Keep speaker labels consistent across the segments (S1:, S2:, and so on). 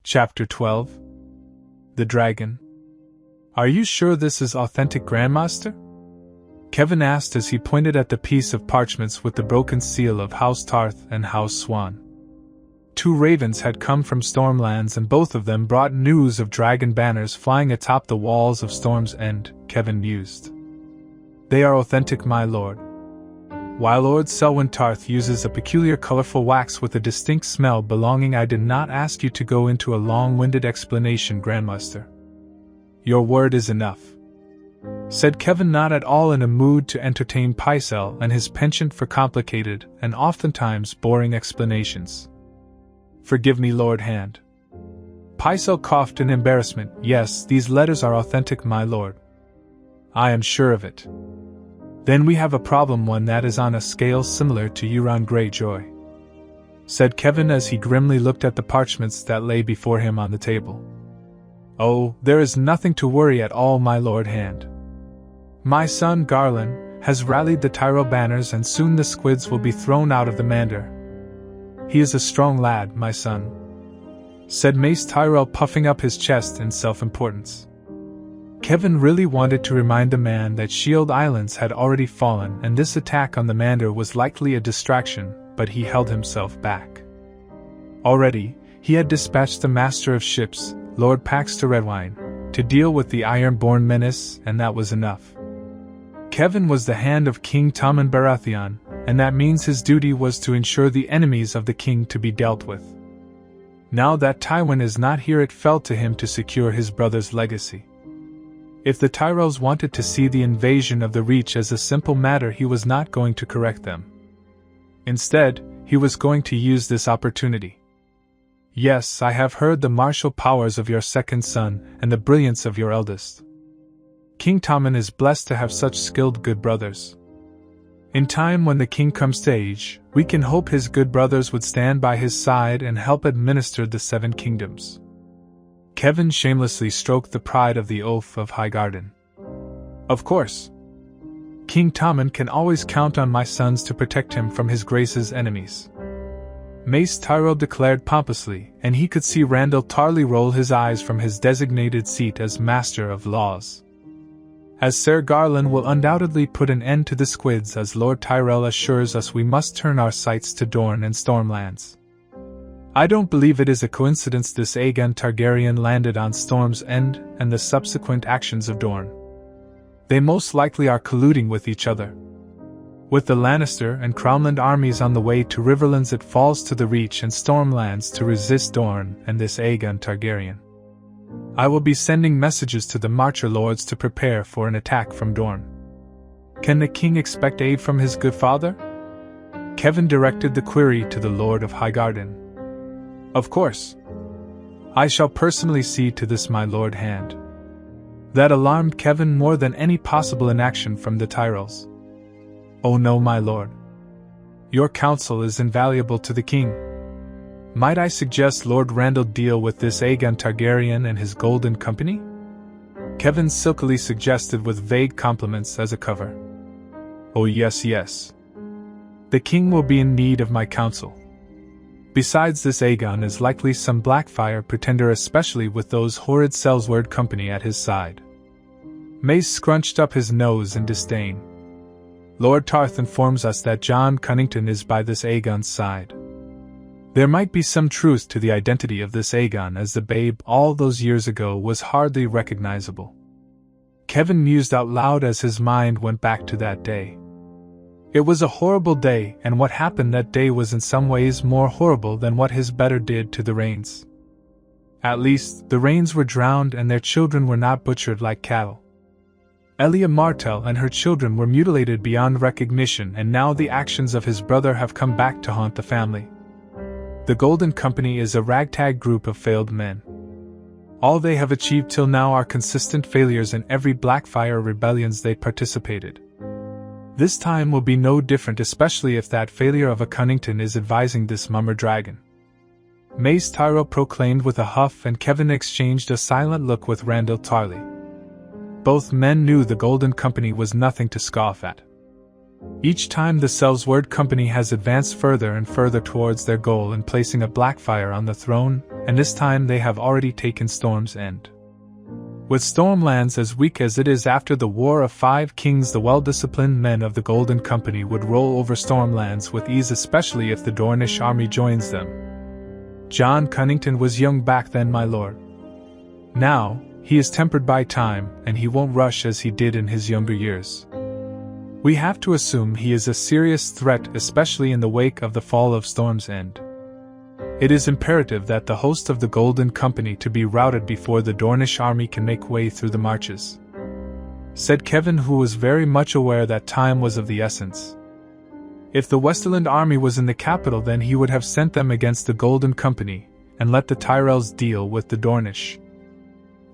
S1: Chapter 12. The Dragon. Are you sure this is authentic, Grandmaster? Kevin asked as he pointed at the piece of parchments with the broken seal of House Tarth and House Swan. 2 ravens had come from Stormlands and both of them brought news of dragon banners flying atop the walls of Storm's End, Kevin mused. They are authentic, my lord. While Lord Selwyn Tarth uses a peculiar colorful wax with a distinct smell belonging, I did not ask you to go into a long-winded explanation, Grandmaster. Your word is enough, said Kevin, not at all in a mood to entertain Pycelle and his penchant for complicated and oftentimes boring explanations. Forgive me, Lord Hand. Pycelle coughed in embarrassment. Yes, these letters are authentic, my lord. I am sure of it. Then we have a problem, one that is on a scale similar to Euron Greyjoy, said Kevin as he grimly looked at the parchments that lay before him on the table. Oh, there is nothing to worry at all, my Lord Hand. My son Garland has rallied the Tyrell banners and soon the squids will be thrown out of the Manor. He is a strong lad, my son, said Mace Tyrell, puffing up his chest in self-importance. Kevin really wanted to remind the man that Shield Islands had already fallen and this attack on the Manor was likely a distraction, but he held himself back. Already, he had dispatched the Master of Ships, Lord Paxter Redwine, to deal with the Ironborn menace, and that was enough. Kevin was the hand of King Tommen Baratheon, and that means his duty was to ensure the enemies of the king to be dealt with. Now that Tywin is not here, it fell to him to secure his brother's legacy. If the Tyrells wanted to see the invasion of the Reach as a simple matter, he was not going to correct them. Instead, he was going to use this opportunity. Yes, I have heard the martial powers of your second son and the brilliance of your eldest. King Tommen is blessed to have such skilled good brothers. In time, when the king comes to age, we can hope his good brothers would stand by his side and help administer the 7 kingdoms. Kevin shamelessly stroked the pride of the Oath of Highgarden. Of course. King Tommen can always count on my sons to protect him from his grace's enemies, Mace Tyrell declared pompously, and he could see Randall Tarly roll his eyes from his designated seat as Master of Laws. As Ser Garland will undoubtedly put an end to the squids, as Lord Tyrell assures us, we must turn our sights to Dorne and Stormlands. I don't believe it is a coincidence this Aegon Targaryen landed on Storm's End and the subsequent actions of Dorne. They most likely are colluding with each other. With the Lannister and Crownland armies on the way to Riverlands, it falls to the Reach and Stormlands to resist Dorne and this Aegon Targaryen. I will be sending messages to the Marcher Lords to prepare for an attack from Dorne. Can the king expect aid from his good father? Kevin directed the query to the Lord of Highgarden. Of course. I shall personally see to this, my Lord Hand. That alarmed Kevin more than any possible inaction from the Tyrells. Oh no, my lord. Your counsel is invaluable to the king. Might I suggest Lord Randall deal with this Aegon Targaryen and his golden company? Kevin silkily suggested with vague compliments as a cover. Oh yes, yes. The king will be in need of my counsel. Besides, this Aegon is likely some Blackfire pretender, especially with those horrid Selsward company at his side. Mace scrunched up his nose in disdain. Lord Tarth informs us that John Cunnington is by this Aegon's side. There might be some truth to the identity of this Aegon, as the babe all those years ago was hardly recognizable. Kevin mused out loud as his mind went back to that day. It was a horrible day, and what happened that day was in some ways more horrible than what his better did to the Rains. At least, the Rains were drowned and their children were not butchered like cattle. Elia Martell and her children were mutilated beyond recognition, and now the actions of his brother have come back to haunt the family. The Golden Company is a ragtag group of failed men. All they have achieved till now are consistent failures in every Blackfire rebellions they participated. This time will be no different, especially if that failure of a Cunnington is advising this mummer dragon. Mace Tyrell proclaimed with a huff, and Kevin exchanged a silent look with Randall Tarly. Both men knew the Golden Company was nothing to scoff at. Each time the Sellsword Company has advanced further and further towards their goal in placing a Blackfire on the throne, and this time they have already taken Storm's End. With Stormlands as weak as it is after the War of Five Kings, the well-disciplined men of the Golden Company would roll over Stormlands with ease, especially if the Dornish army joins them. John Cunnington was young back then, my lord. Now, he is tempered by time, and he won't rush as he did in his younger years. We have to assume he is a serious threat, especially in the wake of the fall of Storm's End. It is imperative that the host of the Golden Company to be routed before the Dornish army can make way through the marches," said Kevin, who was very much aware that time was of the essence. If the Westerland army was in the capital, then he would have sent them against the Golden Company, and let the Tyrells deal with the Dornish.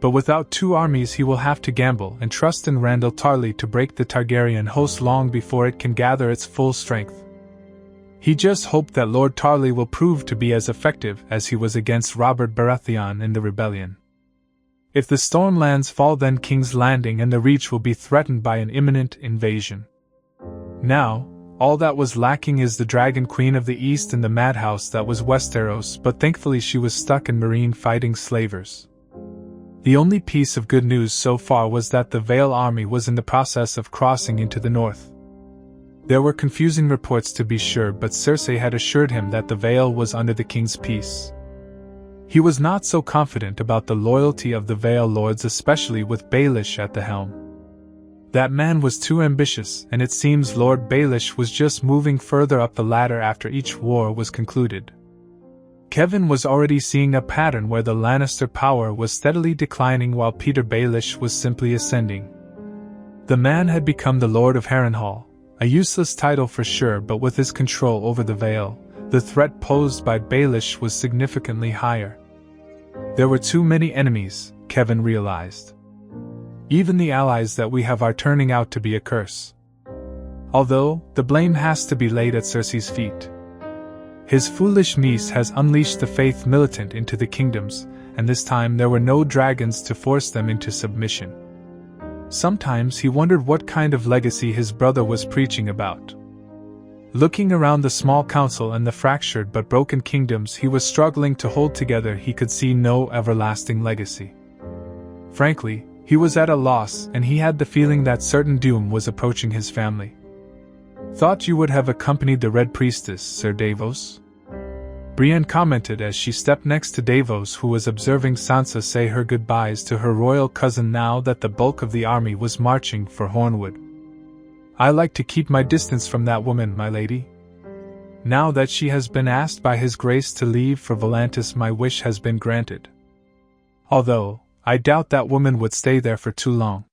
S1: But without two armies he will have to gamble and trust in Randyll Tarly to break the Targaryen host long before it can gather its full strength. He just hoped that Lord Tarly will prove to be as effective as he was against Robert Baratheon in the rebellion. If the Stormlands fall, then King's Landing and the Reach will be threatened by an imminent invasion. Now, all that was lacking is the Dragon Queen of the East in the madhouse that was Westeros, but thankfully she was stuck in Meereen fighting slavers. The only piece of good news so far was that the Vale army was in the process of crossing into the north. There were confusing reports to be sure, but Cersei had assured him that the Vale was under the king's peace. He was not so confident about the loyalty of the Vale lords, especially with Baelish at the helm. That man was too ambitious, and it seems Lord Baelish was just moving further up the ladder after each war was concluded. Kevin was already seeing a pattern where the Lannister power was steadily declining while Peter Baelish was simply ascending. The man had become the Lord of Harrenhal, a useless title for sure, but with his control over the Vale, the threat posed by Baelish was significantly higher. There were too many enemies, Kevin realized. Even the allies that we have are turning out to be a curse. Although, the blame has to be laid at Cersei's feet. His foolish niece has unleashed the Faith militant into the kingdoms, and this time there were no dragons to force them into submission. Sometimes he wondered what kind of legacy his brother was preaching about. Looking around the small council and the fractured but broken kingdoms he was struggling to hold together, he could see no everlasting legacy. Frankly, he was at a loss, and he had the feeling that certain doom was approaching his family. "Thought you would have accompanied the Red Priestess, Sir Davos?" Brienne commented as she stepped next to Davos, who was observing Sansa say her goodbyes to her royal cousin now that the bulk of the army was marching for Hornwood. "I like to keep my distance from that woman, my lady. Now that she has been asked by His Grace to leave for Volantis, my wish has been granted. Although, I doubt that woman would stay there for too long.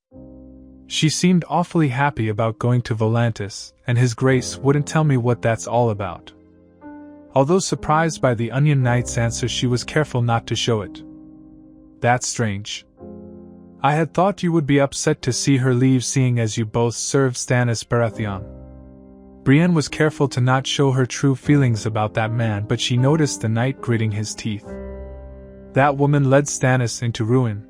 S1: She seemed awfully happy about going to Volantis, and His Grace wouldn't tell me what that's all about." Although surprised by the Onion Knight's answer, she was careful not to show it. "That's strange. I had thought you would be upset to see her leave, seeing as you both served Stannis Baratheon." Brienne was careful to not show her true feelings about that man, but she noticed the knight gritting his teeth. That woman led Stannis into ruin.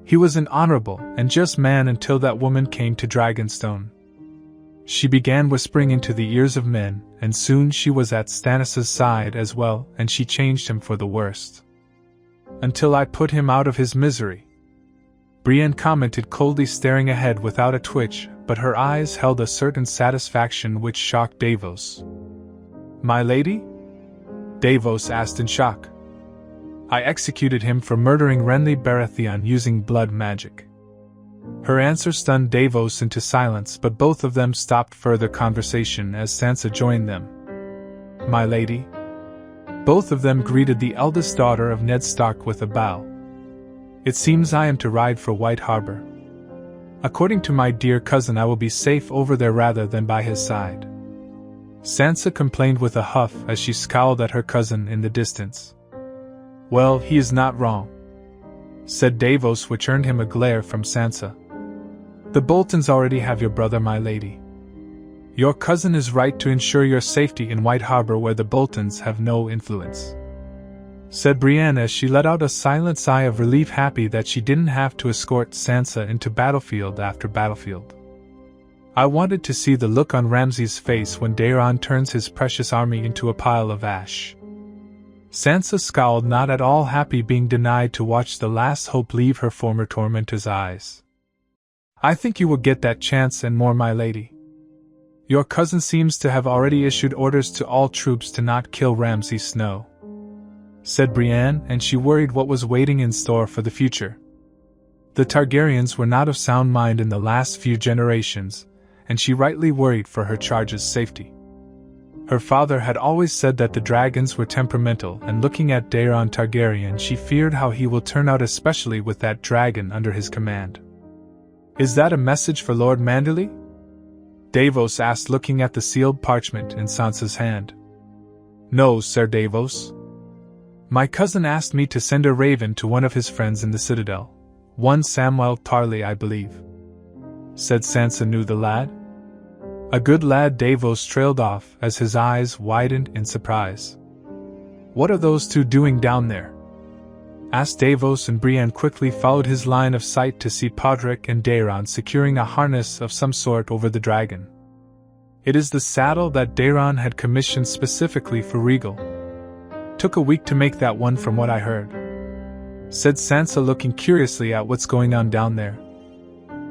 S1: He was an honorable and just man until that woman came to Dragonstone. She began whispering into the ears of men, and soon she was at Stannis' side as well, and she changed him for the worst. "Until I put him out of his misery," Brienne commented coldly, staring ahead without a twitch, but her eyes held a certain satisfaction which shocked Davos. "My lady?" Davos asked in shock. "I executed him for murdering Renly Baratheon using blood magic." Her answer stunned Davos into silence, but both of them stopped further conversation as Sansa joined them. "My lady?" Both of them greeted the eldest daughter of Ned Stark with a bow. "It seems I am to ride for White Harbor. According to my dear cousin, I will be safe over there rather than by his side." Sansa complained with a huff as she scowled at her cousin in the distance. "Well, he is not wrong," said Davos, which earned him a glare from Sansa. "The Boltons already have your brother, my lady. Your cousin is right to ensure your safety in White Harbor, where the Boltons have no influence," said Brienne as she let out a silent sigh of relief, happy that she didn't have to escort Sansa into battlefield after battlefield. I wanted to see the look on Ramsay's face when Daeron turns his precious army into a pile of ash. Sansa scowled, not at all happy being denied to watch the last hope leave her former tormentor's eyes. I think you will get that chance and more, my lady. Your cousin seems to have already issued orders to all troops to not kill Ramsay Snow, said Brienne, and she worried what was waiting in store for the future. The Targaryens were not of sound mind in the last few generations, and she rightly worried for her charge's safety. Her father had always said that the dragons were temperamental, and looking at Daeron Targaryen, she feared how he will turn out, especially with that dragon under his command. Is that a message for Lord Manderley? Davos asked, looking at the sealed parchment in Sansa's hand. No, Sir Davos. My cousin asked me to send a raven to one of his friends in the Citadel. One Samwell Tarly, I believe. Said Sansa knew the lad. A good lad. Davos trailed off as his eyes widened in surprise. What are those two doing down there? Asked Davos, and Brienne quickly followed his line of sight to see Podrick and Daeron securing a harness of some sort over the dragon. It is the saddle that Daeron had commissioned specifically for Regal. Took a week to make that one from what I heard, said Sansa, looking curiously at what's going on down there.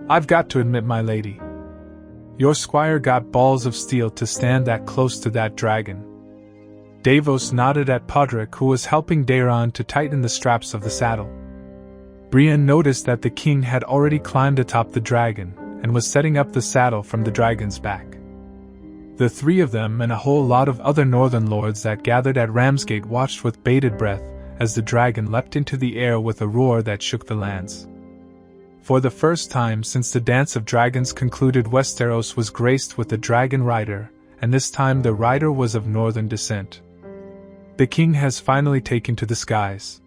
S1: I've got to admit, my lady, your squire got balls of steel to stand that close to that dragon. Davos nodded at Podrick, who was helping Daeron to tighten the straps of the saddle. Brienne noticed that the king had already climbed atop the dragon and was setting up the saddle from the dragon's back. The three of them and a whole lot of other northern lords that gathered at Ramsgate watched with bated breath as the dragon leapt into the air with a roar that shook the lands. For the first time since the Dance of Dragons concluded, Westeros was graced with a dragon rider, and this time the rider was of northern descent. The king has finally taken to the skies.